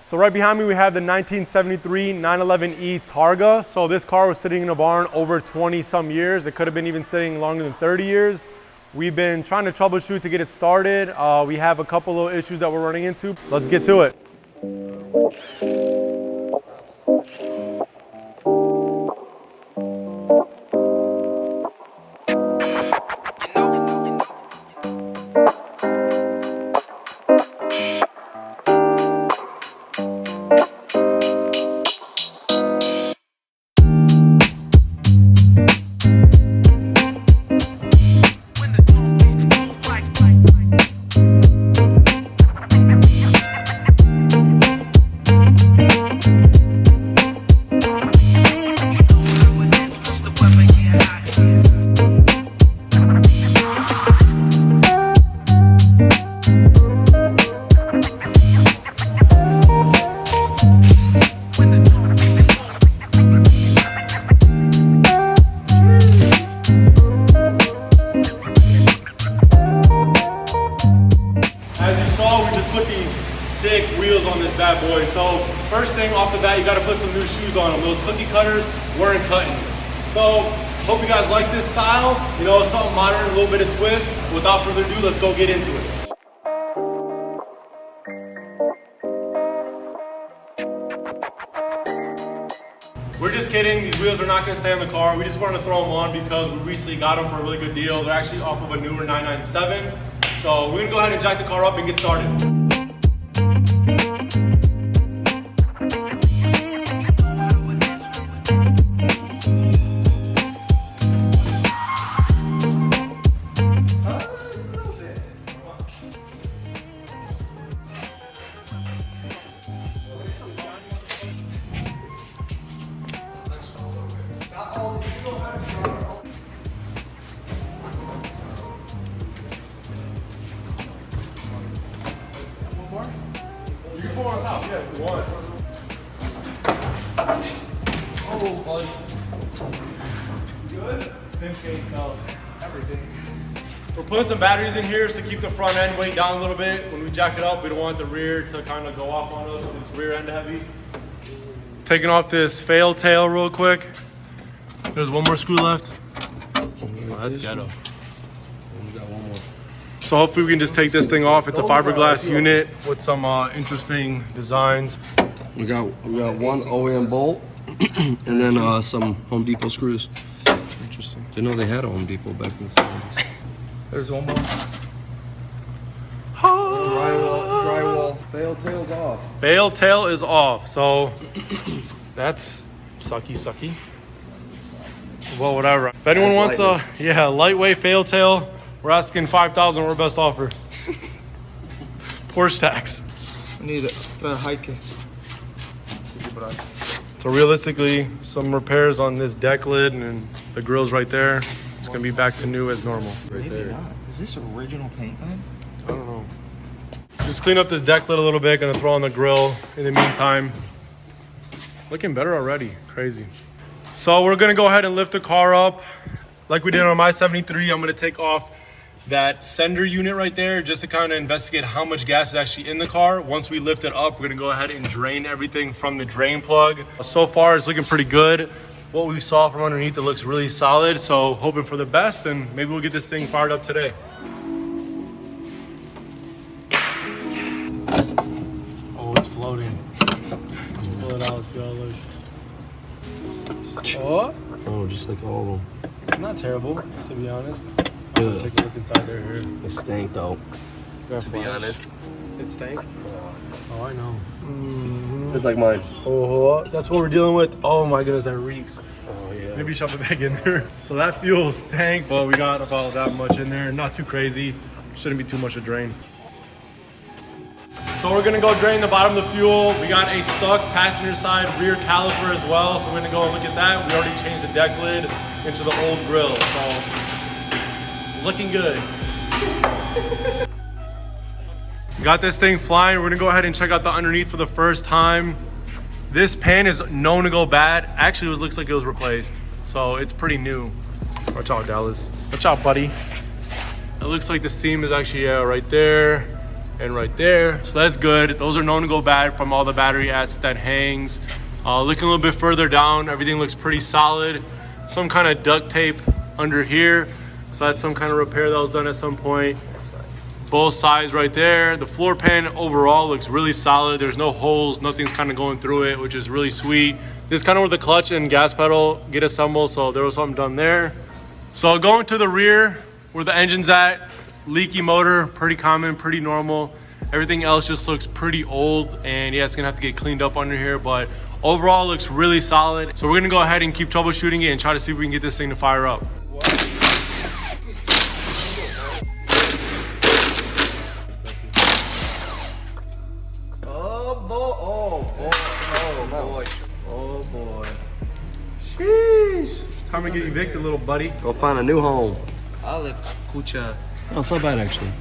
So right behind me, we have the 1973 911E Targa. So this car was sitting in a barn over 20 some years. It could have been even sitting longer than 30 years. We've been trying to troubleshoot to get it started. We have a couple of issues that we're running into. Let's get to it. Sick wheels on this bad boy. So first thing off the bat, you got to put some new shoes on them. Those cookie cutters weren't cutting. So hope you guys like this style. You know, something modern, a little bit of twist. Without further ado, let's go get into it. We're just kidding. These wheels are not going to stay on the car. We just wanted to throw them on because we recently got them for a really good deal. They're actually off of a newer 997. So we're going to go ahead and jack the car up and get started. On top, yeah, if you want. Oh, buddy. Good? Pancake, no, everything. We're putting some batteries in here to keep the front end weight down a little bit. When we jack it up, we don't want the rear to kind of go off on us. It's rear end heavy. Taking off this fail tail real quick. There's one more screw left. Oh, that's ghetto. So hopefully we can just take this thing off. It's a fiberglass unit with some interesting designs. We got one OEM bolt and then some Home Depot screws. Interesting. Didn't know they had a Home Depot back in the 70s. There's one more. Drywall. Fail tail's off. Fail tail is off. So that's sucky. Well, whatever. If anyone wants a lightweight fail tail, we're asking $5,000. We're best offer. Porsche tax. I need a hiking. So realistically, some repairs on this deck lid and the grill's right there. It's gonna be back to new as normal. Right there. Maybe not. Is this original paint, man? I don't know. Just clean up this deck lid a little bit. Gonna throw on the grill in the meantime. Looking better already. Crazy. So we're gonna go ahead and lift the car up. Like we did on my 73, I'm gonna take off that sender unit right there just to kind of investigate how much gas is actually in the car. Once we lift it up, we're gonna go ahead and drain everything from the drain plug. So far it's looking pretty good. What we saw from underneath, it looks really solid. So hoping for the best, and maybe we'll get this thing fired up today. Oh, it's floating. Pull it out, see how it looks. Oh, just like all of them. Not terrible, to be honest. Good. Take a look inside there here. It stank though, to be honest. It stank? Oh, I know. Mm-hmm. It's like mine. Oh, that's what we're dealing with. Oh my goodness, that reeks. Oh yeah. Maybe shove it back in there. So that fuel stank, but we got about that much in there. Not too crazy. Shouldn't be too much to drain. So we're gonna go drain the bottom of the fuel. We got a stuck passenger side rear caliper as well. So we're gonna go and look at that. We already changed the deck lid into the old grill. So looking good. Got this thing flying. We're gonna go ahead and check out the underneath for the first time. This pan is known to go bad. Actually, it looks like it was replaced. So it's pretty new. Watch out, Dallas. Watch out, buddy. It looks like the seam is actually right there. and right there. So that's good. Those are known to go bad from all the battery acid that hangs. Looking a little bit further down, everything looks pretty solid. Some kind of duct tape under here. So that's some kind of repair that was done at some point. Both sides right there. The floor pan overall looks really solid. There's no holes, nothing's kind of going through it, which is really sweet. This is kind of where the clutch and gas pedal get assembled, so there was something done there. So going to the rear, where the engine's at, leaky motor, pretty common, pretty normal. Everything else just looks pretty old, and yeah, it's gonna have to get cleaned up under here, but overall looks really solid. So we're gonna go ahead and keep troubleshooting it and try to see if we can get this thing to fire up. Oh boy. Sheesh. Time to get evicted, little buddy. Go find a new home. Alex Kucha. Oh, it's not bad actually.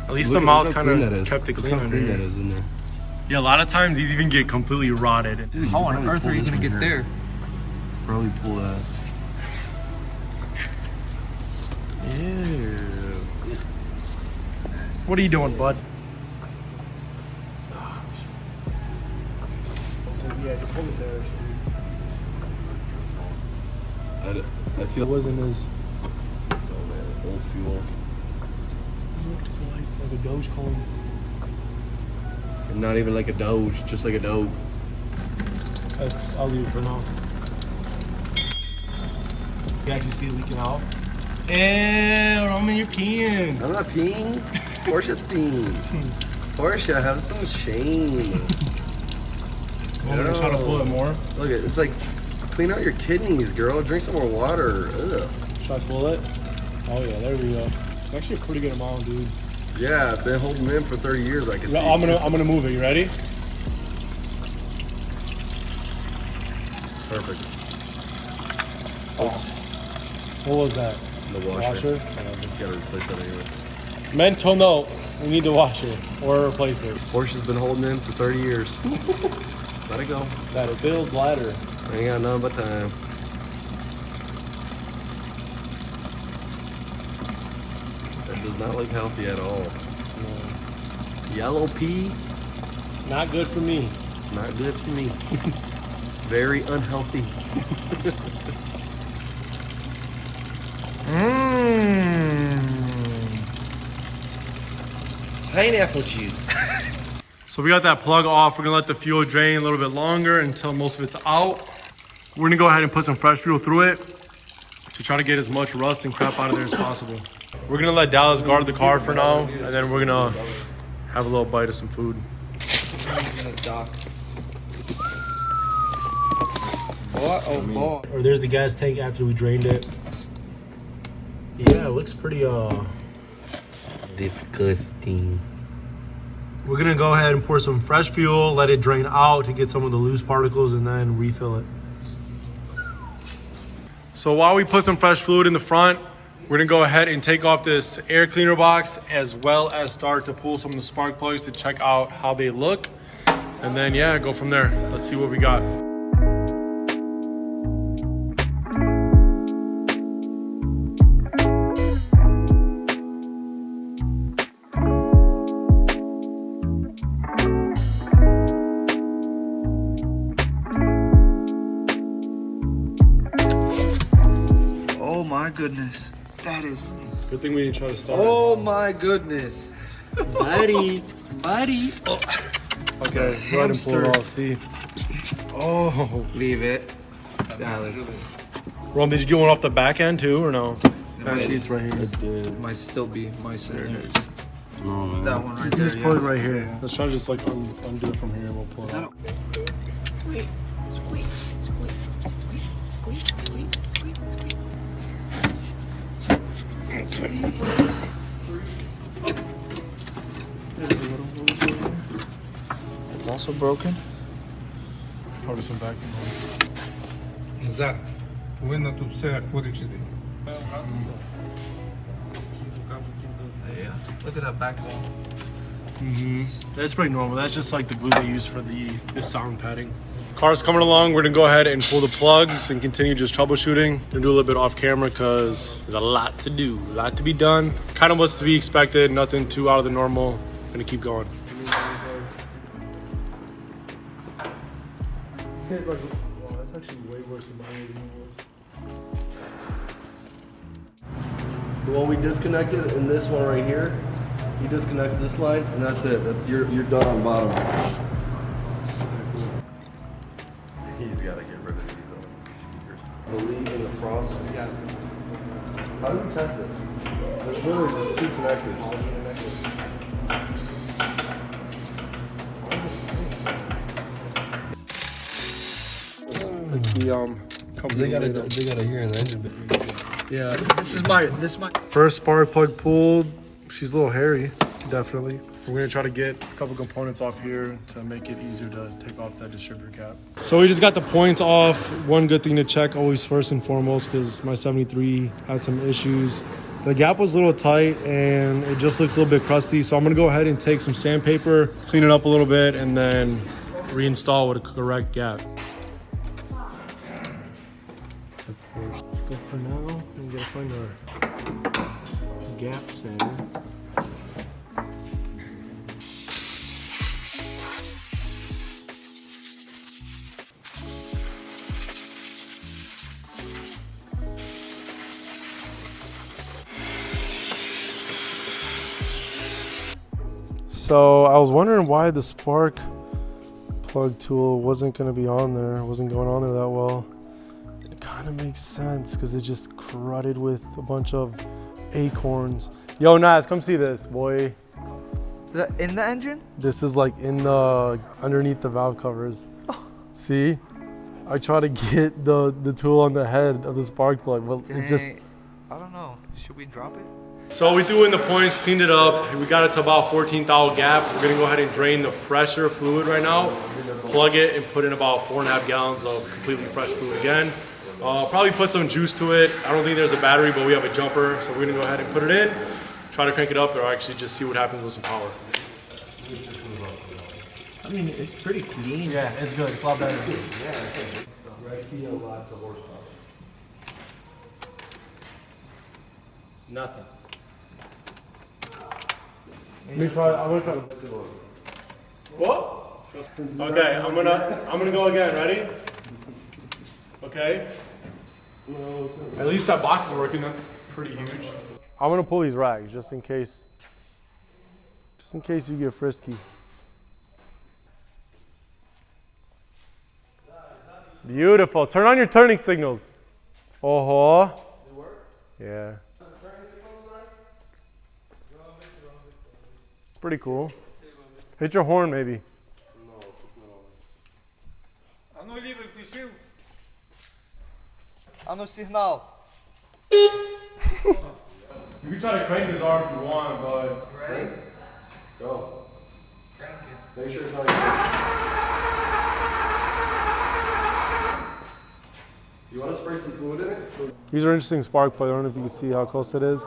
At least Look the at- mouse look how kind clean that of is. kept it Look clean how under clean that here. is in there. Yeah, a lot of times these even get completely rotted. Dude, How on probably earth pull are you this gonna one get here. there? Probably pull that. Ew. What are you doing, bud? Yeah, just hold it there. I feel It wasn't as old fuel. looked like a Dogecoin. Not even like a Doge, just like a Doge. I'll leave it for now. You actually see it leaking out. Ew, Roman, you're peeing. I'm not peeing. Porsche's peeing. Porsche, have some shame. I'm gonna try to pull it more. Look, it's like, clean out your kidneys, girl. Drink some more water. Ugh. Should I pull it? Oh yeah, there we go. It's actually a pretty good amount, dude. Yeah, I've been holding them in for 30 years. I can see. I'm gonna move it. You ready? Perfect. Oops. What was that? The washer. Washer? Gotta replace that anyway. Mental note: we need to wash it or replace it. Porsche's been holding in for 30 years. Let it go. Got a build ladder. I ain't got nothing but time. That does not look healthy at all. Yellow pea, Not good for me. not good for me. Very unhealthy. Pineapple juice. So we got that plug off. We're gonna let the fuel drain a little bit longer until most of it's out. We're gonna go ahead and put some fresh fuel through it to try to get as much rust and crap out of there as possible. We're gonna let Dallas guard the car for now, and then we're gonna have a little bite of some food. In the dock. Boy, oh boy. Or there's the gas tank after we drained it. Yeah, it looks pretty Disgusting. We're gonna go ahead and pour some fresh fuel, let it drain out to get some of the loose particles, and then refill it. So while we put some fresh fluid in the front, we're gonna go ahead and take off this air cleaner box, as well as start to pull some of the spark plugs to check out how they look. And then yeah, go from there. Let's see what we got. Oh my goodness. That is. Good thing we didn't try to start Oh my goodness. Buddy, buddy. it. Okay, go ahead and pull it hamster. off, see. Oh. Leave it. Dallas. Ron, did you get one off the back end too, or no? Fan sheets right here. Did. Might still be mice in there. No, man. That one right there. Just pull it right here. Let's try to just like undo it from here and we'll pull it out. It's also broken. Probably some vacuum hose. Назар, повинна тут все вирішити. Yeah. Look at that back zone. That's pretty normal. That's just like the glue they use for the sound padding. Car's coming along. We're gonna go ahead and pull the plugs and continue just troubleshooting. Gonna do a little bit off camera because there's a lot to do, a lot to be done. Kind of what's to be expected, nothing too out of the normal. Gonna keep going. That's actually way worse than mine was. The one we disconnected and this one right here, he disconnects this line and that's it. That's you're done on bottom. He's got to get rid of these speakers. Believe in the process. Yes. How do we test this? There's literally just two connected. It's the They gotta hear in the engine. yeah. This is my First spark plug pulled. She's a little hairy, definitely. We're gonna try to get a couple components off here to make it easier to take off that distributor cap. So we just got the points off. One good thing to check always first and foremost, because my 73 had some issues. The gap was a little tight and it just looks a little bit crusty. So I'm gonna go ahead and take some sandpaper, clean it up a little bit, and then reinstall with a correct gap. Good for now. We gotta find our gap center. So I was wondering why the spark plug tool wasn't going to be on there, wasn't going on there that well. It kind of makes sense because it just crudted with a bunch of acorns. Yo, Nas, come see this, boy. in the engine. This is like in the underneath the valve covers. See, I try to get the tool on the head of the spark plug, but it's just. I don't know. Should we drop it? So we threw in the points, cleaned it up. We got it to about 14 thou gap. We're gonna go ahead and drain the fresher fluid right now, plug it, and put in about 4.5 gallons of completely fresh fluid again. Probably put some juice to it. I don't think there's a battery, but we have a jumper, so we're gonna go ahead and put it in, try to crank it up, or actually just see what happens with some power. I mean, it's pretty clean. Yeah, it's good. It's a lot better. Nothing. Let me try. I'm gonna try. What? Okay, I'm gonna go again. Ready? Okay. At least that box is working. That's pretty huge. I'm gonna pull these rags just in case. Just in case you get frisky. Beautiful. Turn on your turning signals. Oh. They work? Yeah. Pretty cool. Hit your horn, maybe. А ну сигнал. You can try to crank this arm if you want, but. Ready? Go. Make sure it's not. You want to spray some fluid in it? These are interesting spark plugs. I don't know if you can see how close it is.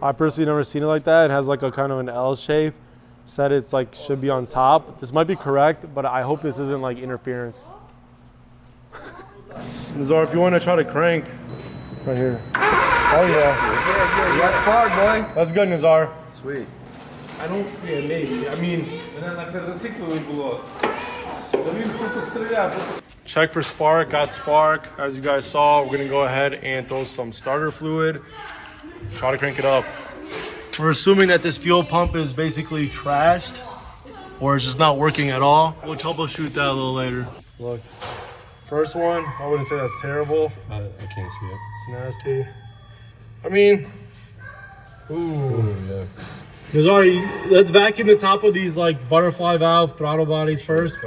I personally never seen it like that. It has like a kind of an L shape. Said it's like should be on top. This might be correct, but I hope this isn't like interference. Nazar, if you want to try to crank, right here. Oh yeah. Yes, spark, boy. That's good, Nazar. Sweet. I don't. Yeah, maybe. I mean. Check for spark. Got spark. As you guys saw, we're gonna go ahead and throw some starter fluid. Try to crank it up. We're assuming that this fuel pump is basically trashed or it's just not working at all. We'll troubleshoot that a little later. Look, first one, I wouldn't say that's terrible. I can't see it. It's nasty. I mean, ooh. Yeah. Nazari, let's vacuum the top of these like butterfly valve throttle bodies first.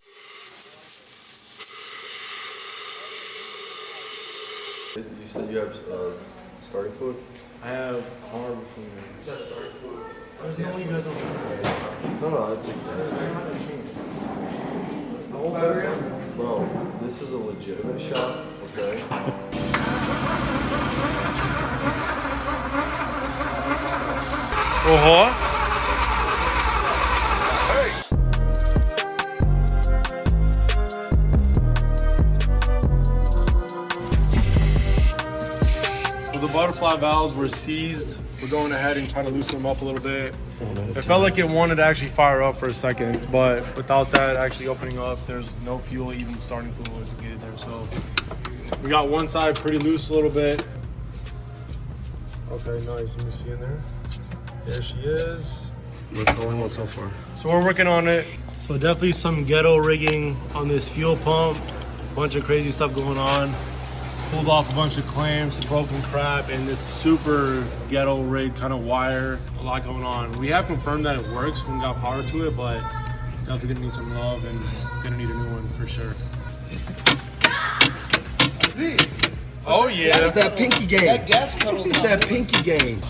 You said you have starting fluid? I have arm cleaner. That's starting fluid. I just know you guys don't have No, I think the whole battery. bro, this is a legitimate shot, okay? Uh-huh. butterfly valves were seized. We're going ahead and trying to loosen them up a little bit. It felt like it wanted to actually fire up for a second, but without that actually opening up, there's no fuel even starting fluid to get it there. So we got one side pretty loose a little bit. Okay, nice. Let me see in there. There she is. What's going on so far? So we're working on it. So definitely some ghetto rigging on this fuel pump. A bunch of crazy stuff going on. Pulled off a bunch of clamps, broken crap, and this super ghetto rig kind of wire. A lot going on. We have confirmed that it works when we got power to it, but definitely gonna need some love and gonna need a new one for sure. Oh yeah. It's that pinky game. That gas pedal. It's that pinky game.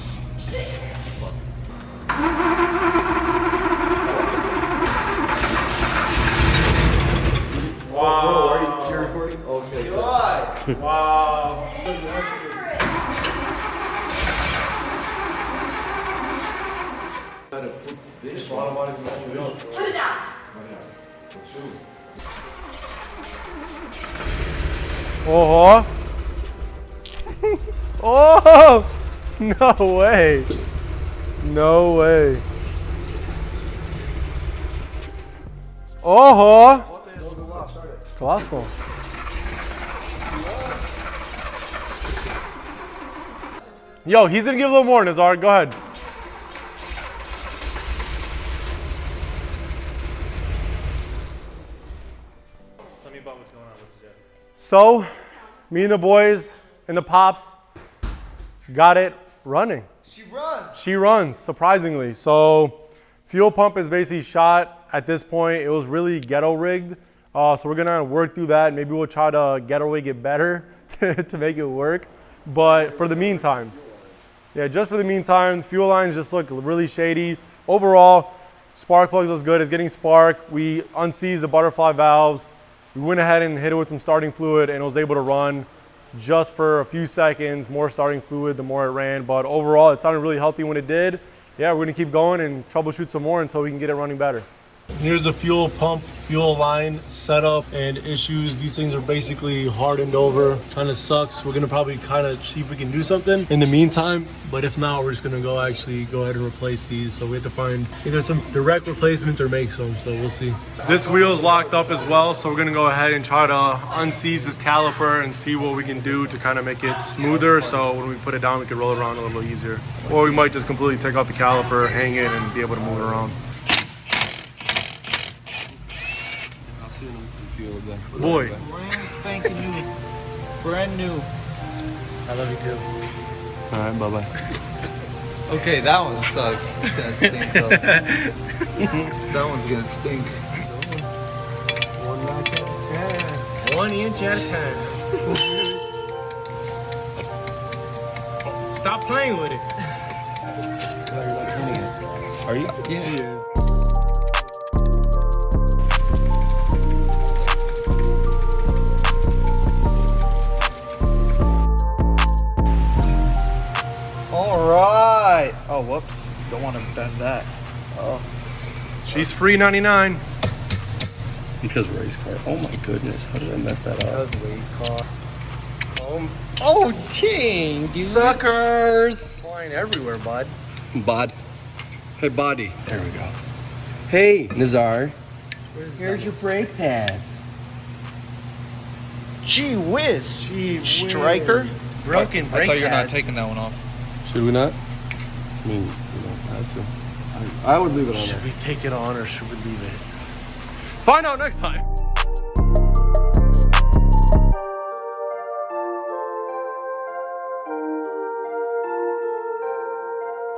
Wow. Are you recording? Okay. Wow. Put it down. Oh. Oh. No way. No way. Oh. Colossal. Yo, he's gonna give a little more, Nazar. Go ahead. Tell me about what's going on. So, me and the boys and the pops got it running. She runs, surprisingly. So, fuel pump is basically shot at this point. It was really ghetto rigged. So we're gonna work through that. Maybe we'll try to ghetto rig it better to make it work. But for the meantime, yeah, just for the meantime, fuel lines just look really shady. Overall, spark plugs looks good. It's getting spark. We unseized the butterfly valves. We went ahead and hit it with some starting fluid and it was able to run just for a few seconds. More starting fluid, the more it ran. But overall, it sounded really healthy when it did. Yeah, we're gonna keep going and troubleshoot some more until we can get it running better. Here's the fuel pump, fuel line setup and issues. These things are basically hardened over. Kind of sucks. We're gonna probably kind of see if we can do something in the meantime, but if not, we're just gonna go ahead and replace these. So we have to find either some direct replacements or make some, so we'll see. This wheel is locked up as well, so we're gonna go ahead and try to unseize this caliper and see what we can do to kind of make it smoother, so when we put it down, we can roll it around a little easier. Or we might just completely take out the caliper, hang it, and be able to move it around. Boy. Brand spanking new. Brand new. I love you too. All right, bye-bye. Okay, that one sucks. It's gonna stink though. That one's gonna stink. 1 inch at a time. 1 inch at a time. Stop playing with it. Are you? Yeah, he is. Alright. Oh, whoops. Don't want to bend that. Oh. She's free 99. Because race car. Oh my goodness, how did I mess that up? Race car. Oh, dang, dude. Suckers! Flying everywhere, bud. Bod. Hey, body. There we go. Hey, Nazar. Here's your brake pads. Gee whiz. Striker. Broken brake I thought you were not pads. taking that one off. Should we not? I mean, you don't have to. I would leave it on Should there. we take it on or should we leave it? Find out next time.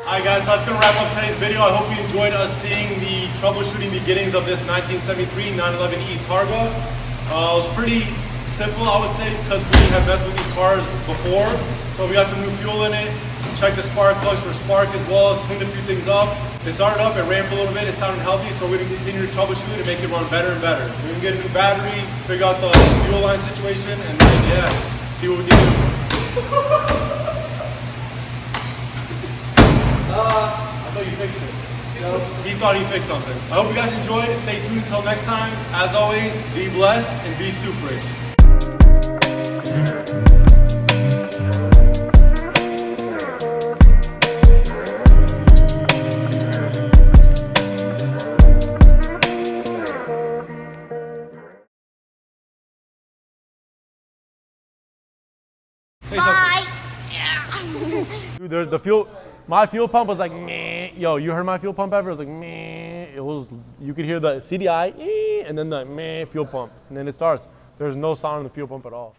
Alright guys, so that's going to wrap up today's video. I hope you enjoyed us seeing the troubleshooting beginnings of this 1973 911E Targa. It was pretty simple, I would say, because we have messed with these cars before. So we got some new fuel in it, checked the spark plugs for spark as well, cleaned a few things up. It started up, it ran for a little bit, it sounded healthy, so we're going to continue to troubleshoot and make it run better and better. We're going to get a new battery, figure out the fuel line situation, and then, yeah, see what we can do. I thought you fixed it. He thought he fixed something. I hope you guys enjoyed. Stay tuned until next time. As always, be blessed and be super rich. Bye. Dude, there's the fuel. My fuel pump was like meh. Yo, you heard my fuel pump ever? It was like meh. It was. You could hear the CDI and then the meh fuel pump, and then it starts. There's no sound in the fuel pump at all.